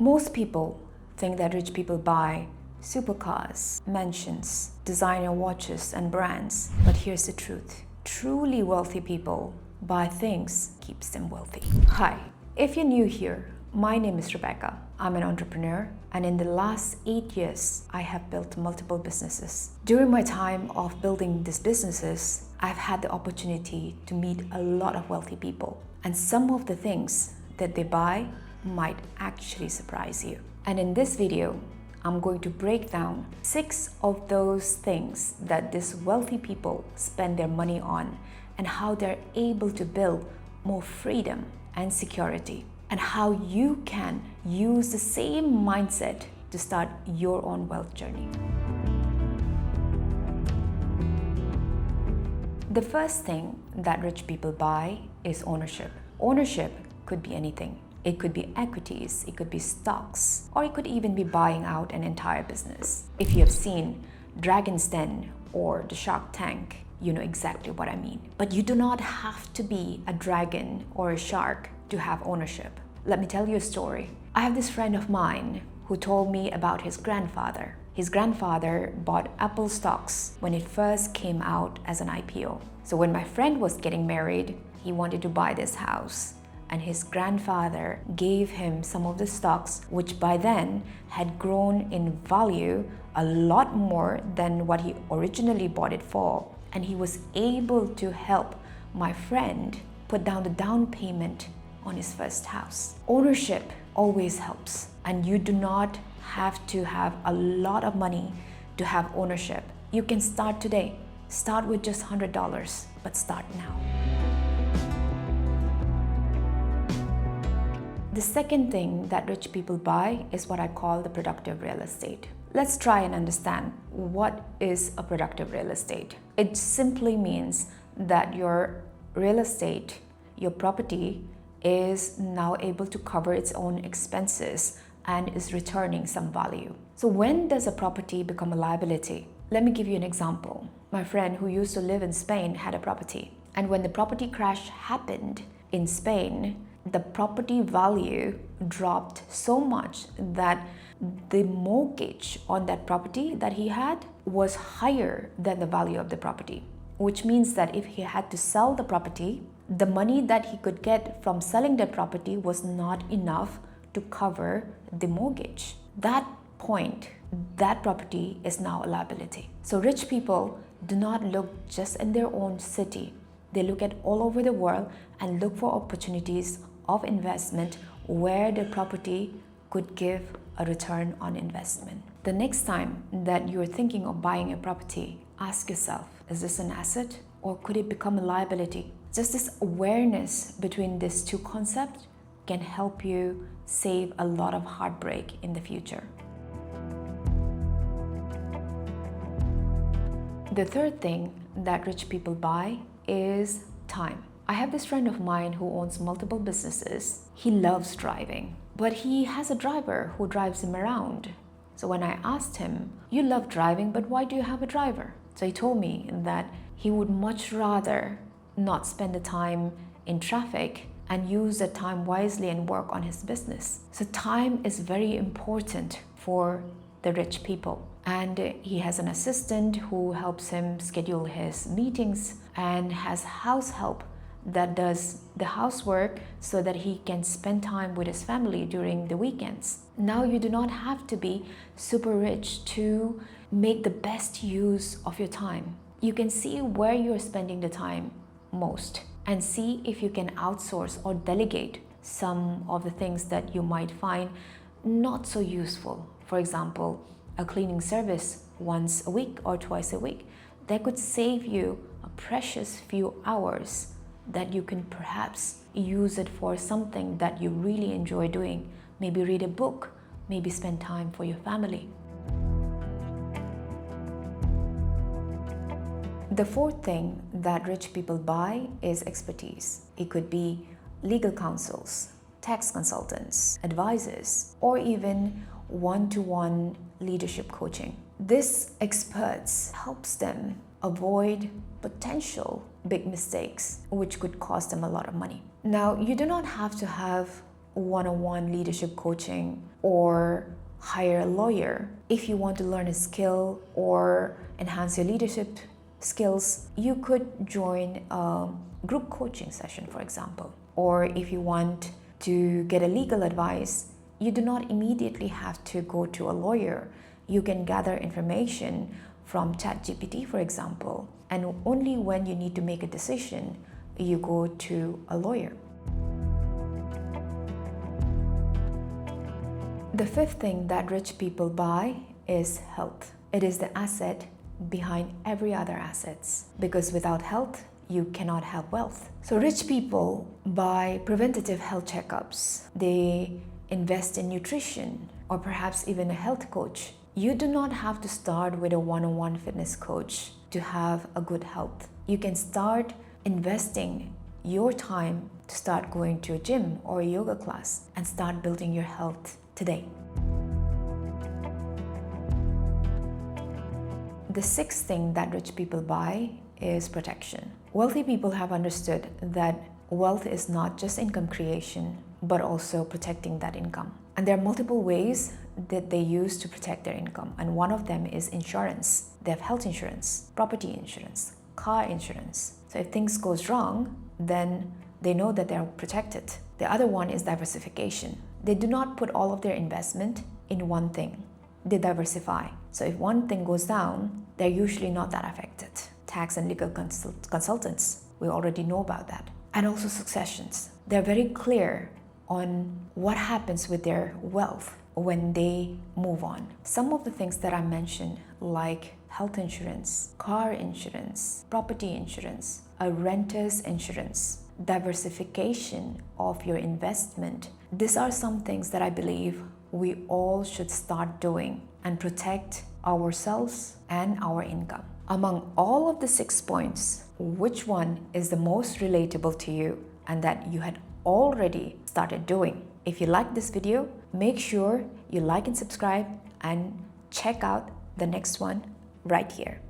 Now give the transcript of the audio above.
Most people think that rich people buy supercars, mansions, designer watches, and brands. But here's the truth. Truly wealthy people buy things keeps them wealthy. Hi, if you're new here, my name is Rebecca. I'm an entrepreneur, and in the last 8 years, I have built multiple businesses. During my time of building these businesses, I've had the opportunity to meet a lot of wealthy people, and some of the things that they buy might actually surprise you. And in this video, I'm going to break down 6 of those things that these wealthy people spend their money on and how they're able to build more freedom and security, and how you can use the same mindset to start your own wealth journey. The first thing that rich people buy is ownership. Ownership could be anything. It could be equities, it could be stocks, or it could even be buying out an entire business. If you have seen Dragon's Den or the Shark Tank, you know exactly what I mean. But you do not have to be a dragon or a shark to have ownership. Let me tell you a story. I have this friend of mine who told me about his grandfather. His grandfather bought Apple stocks when it first came out as an IPO. So when my friend was getting married, he wanted to buy this house, and his grandfather gave him some of the stocks, which by then had grown in value a lot more than what he originally bought it for. And he was able to help my friend put down the down payment on his first house. Ownership always helps, and you do not have to have a lot of money to have ownership. You can start today. Start with just $100, but start now. The second thing that rich people buy is what I call the productive real estate. Let's try and understand what is a productive real estate. It simply means that your real estate, your property, is now able to cover its own expenses and is returning some value. So when does a property become a liability? Let me give you an example. My friend who used to live in Spain had a property, and when the property crash happened in Spain, the property value dropped so much that the mortgage on that property that he had was higher than the value of the property, which means that if he had to sell the property, the money that he could get from selling that property was not enough to cover the mortgage. That point, that property is now a liability. So rich people do not look just in their own city. They look at all over the world and look for opportunities of investment where the property could give a return on investment. The next time that you're thinking of buying a property, ask yourself, is this an asset or could it become a liability? Just this awareness between these two concepts can help you save a lot of heartbreak in the future. The third thing that rich people buy is time. I have this friend of mine who owns multiple businesses. He loves driving, but he has a driver who drives him around. So when I asked him, you love driving, but why do you have a driver? So he told me that he would much rather not spend the time in traffic and use the time wisely and work on his business. So time is very important for the rich people. And he has an assistant who helps him schedule his meetings and has house help that does the housework so that he can spend time with his family during the weekends. Now you do not have to be super rich to make the best use of your time. You can see where you're spending the time most and see if you can outsource or delegate some of the things that you might find not so useful. For example, a cleaning service once a week or twice a week. That could save you a precious few hours that you can perhaps use it for something that you really enjoy doing. Maybe read a book, maybe spend time for your family. The fourth thing that rich people buy is expertise. It could be legal counsels, tax consultants, advisors, or even one-to-one leadership coaching. This experts helps them avoid potential big mistakes, which could cost them a lot of money. Now, you do not have to have one-on-one leadership coaching or hire a lawyer. If you want to learn a skill or enhance your leadership skills, you could join a group coaching session, for example. Or if you want to get a legal advice, you do not immediately have to go to a lawyer. You can gather information from ChatGPT, for example, and only when you need to make a decision, you go to a lawyer. The fifth thing that rich people buy is health. It is the asset behind every other assets, because without health, you cannot have wealth. So rich people buy preventative health checkups. They invest in nutrition or perhaps even a health coach. You do not have to start with a one-on-one fitness coach to have a good health. You can start investing your time to start going to a gym or a yoga class and start building your health today. The sixth thing that rich people buy is protection. Wealthy people have understood that wealth is not just income creation, but also protecting that income. And there are multiple ways that they use to protect their income. And one of them is insurance. They have health insurance, property insurance, car insurance. So if things goes wrong, then they know that they're protected. The other one is diversification. They do not put all of their investment in one thing. They diversify. So if one thing goes down, they're usually not that affected. Tax and legal consultants, we already know about that. And also successions. They're very clear on what happens with their wealth when they move on. Some of the things that I mentioned, like health insurance, car insurance, property insurance, a renter's insurance, diversification of your investment, these are some things that I believe we all should start doing and protect ourselves and our income. Among all of the 6 points, which one is the most relatable to you and that you had already started doing? If you like this video, make sure you like and subscribe and check out the next one right here.